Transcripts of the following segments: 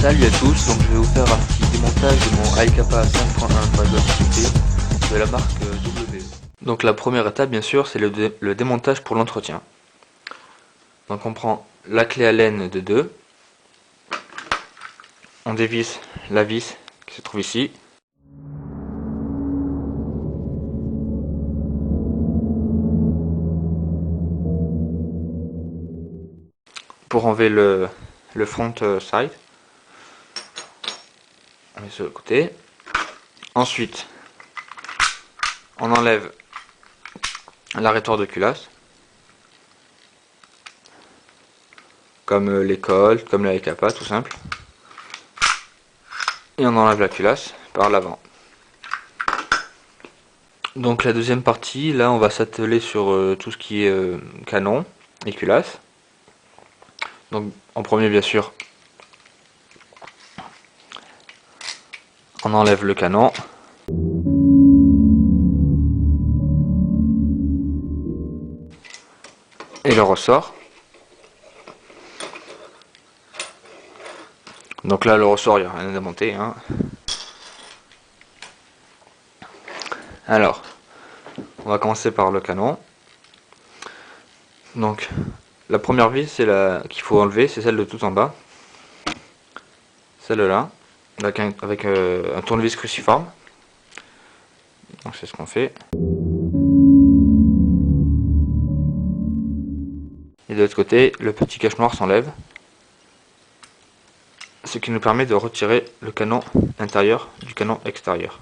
Salut à tous, donc je vais vous faire un petit démontage de mon iKappa 5.1 Dragon TP de la marque WE. Donc la première étape bien sûr c'est le démontage pour l'entretien. Donc on prend la clé Allen de 2, on dévisse la vis qui se trouve ici. Pour enlever le front side, on met sur le côté. Ensuite, on enlève l'arrêtoire de culasse, comme les cols, comme la iKappa, tout simple. Et on enlève la culasse par l'avant. Donc la deuxième partie, là on va s'atteler sur tout ce qui est canon et culasse. Donc en premier bien sûr, on enlève le canon. Et le ressort. Donc là le ressort, il n'y a rien à démonter, hein. Alors, on va commencer par le canon. Donc la première vis qu'il faut enlever, c'est celle de tout en bas. Celle-là, avec un tournevis cruciforme. Donc c'est ce qu'on fait. Et de l'autre côté, le petit cache noir s'enlève. Ce qui nous permet de retirer le canon intérieur du canon extérieur.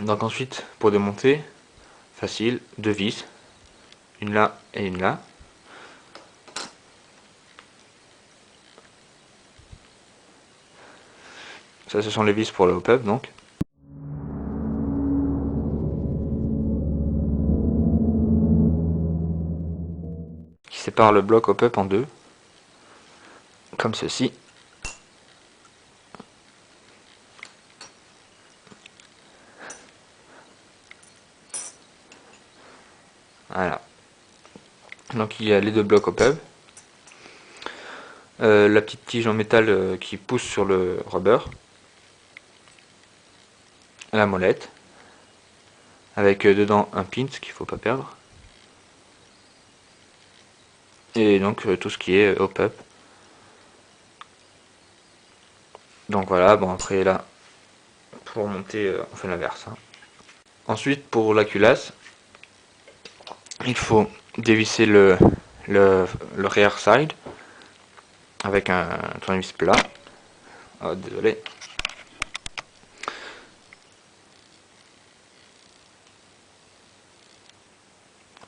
Donc ensuite, pour démonter, facile, deux vis, une là et une là. Ça, ce sont les vis pour le hop-up donc. Qui sépare le bloc hop-up en deux, comme ceci. Voilà. Donc il y a les deux blocs hop-up. La petite tige en métal qui pousse sur le rubber. La molette. Avec dedans un pin qu'il faut pas perdre. Et donc tout ce qui est hop-up. Donc voilà, bon après là, pour monter, on fait l'inverse. Hein. Ensuite pour la culasse, il faut dévisser le rear side avec un tournevis plat. Oh, désolé.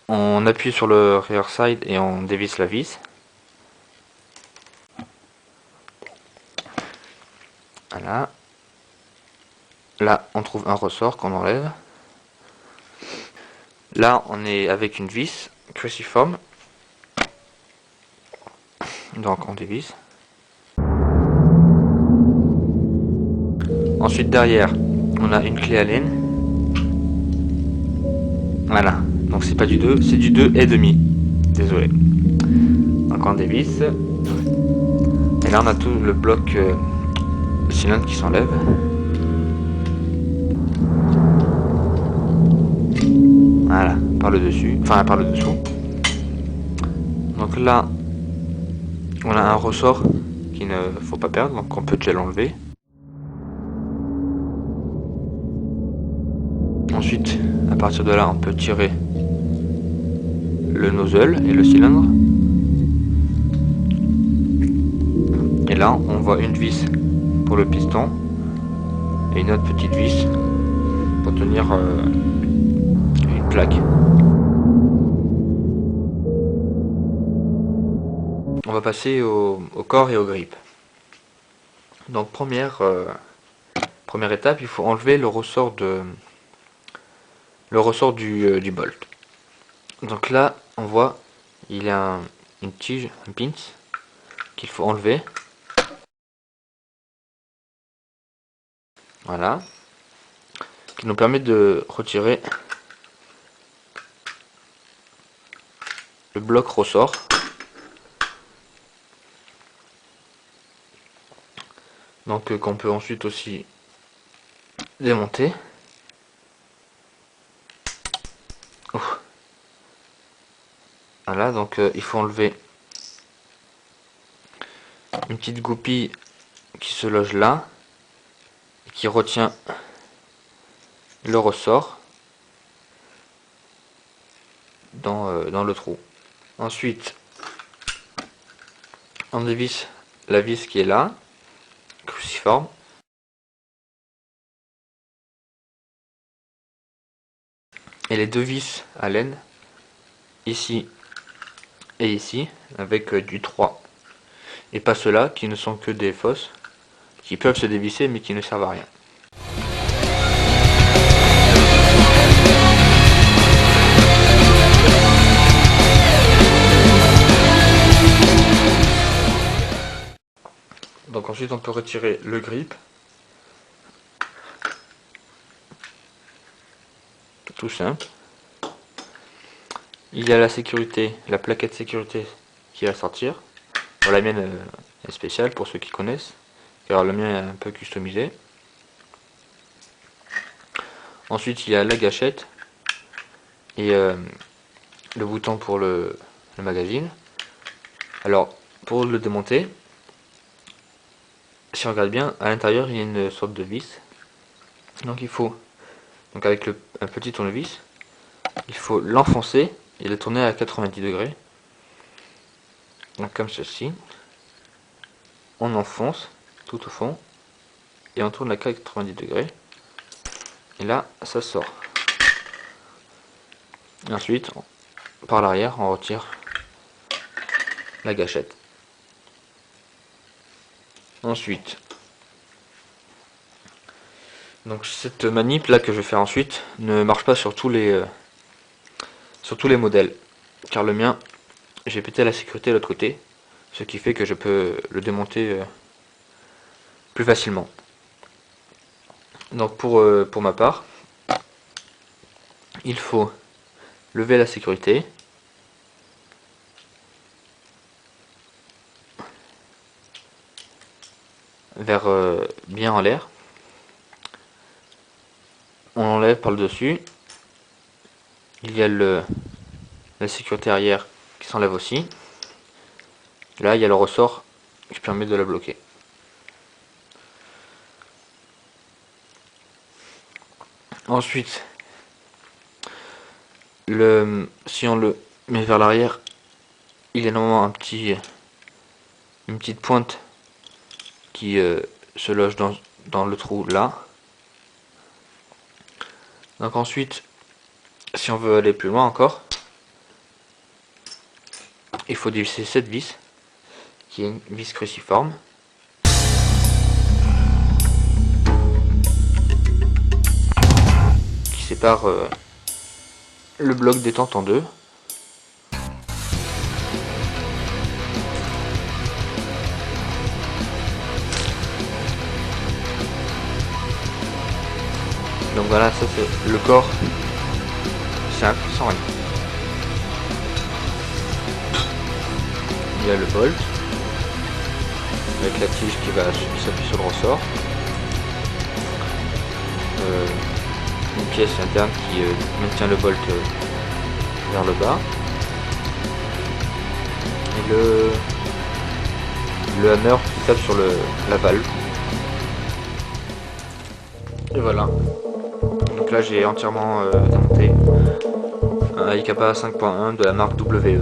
On appuie sur le rear side et on dévisse la vis. Voilà. Là, on trouve un ressort qu'on enlève. Là, on est avec une vis cruciforme. Donc, on dévisse. Ensuite, derrière, on a une clé Allen. Voilà. Donc, c'est pas du 2, c'est du 2,5. Désolé. Donc, on dévisse. Et là, on a tout le bloc cylindre qui s'enlève. Voilà, par le dessus, enfin par le dessous. Donc là, on a un ressort qu'il ne faut pas perdre, donc on peut déjà l'enlever. Ensuite, à partir de là, on peut tirer le nozzle et le cylindre. Et là, on voit une vis pour le piston et une autre petite vis pour tenir une plaque. On va passer au corps et aux grippes. Donc première étape, il faut enlever le ressort du bolt. Donc là, on voit, il y a une tige, un pins qu'il faut enlever. Voilà. Qui nous permet de retirer le bloc ressort. Donc qu'on peut ensuite aussi démonter. Ouf. Voilà, donc il faut enlever une petite goupille qui se loge là, qui retient le ressort dans le trou. Ensuite, on dévisse la vis qui est là, cruciforme. Et les deux vis à laine, ici et ici, avec du 3. Et pas ceux-là qui ne sont que des fausses, qui peuvent se dévisser mais qui ne servent à rien. Donc ensuite on peut retirer le grip. Tout simple. Il y a la sécurité, la plaquette sécurité qui va sortir. Bon, la mienne est spéciale pour ceux qui connaissent, car le mien est un peu customisé. Ensuite il y a la gâchette et le bouton pour le magazine. Alors pour le démonter, si on regarde bien, à l'intérieur il y a une sorte de vis. Donc il faut, avec un petit tournevis, il faut l'enfoncer et le tourner à 90 degrés. Donc comme ceci. On enfonce tout au fond et on tourne à 90 degrés. Et là, ça sort. Et ensuite, par l'arrière, on retire la gâchette. Ensuite, donc cette manip là que je vais faire ensuite ne marche pas sur tous les modèles, car le mien, j'ai pété la sécurité de l'autre côté, ce qui fait que je peux le démonter plus facilement. Donc pour ma part, il faut lever la sécurité, vers bien en l'air. On enlève par le dessus. Il y a la sécurité arrière qui s'enlève aussi. Là il y a le ressort qui permet de la bloquer. Ensuite, si on le met vers l'arrière, il y a normalement une petite pointe qui se loge dans le trou là. Donc ensuite, si on veut aller plus loin encore, il faut dévisser cette vis, qui est une vis cruciforme. Qui sépare le bloc détente en deux. Donc voilà, ça c'est le corps simple, sans rien. Il y a le bolt avec la tige qui s'appuie sur le ressort, une pièce interne qui maintient le bolt vers le bas, et le hammer qui tape sur la valve. Et voilà. Donc là j'ai entièrement démonté un Aikapa 5.1 de la marque WE.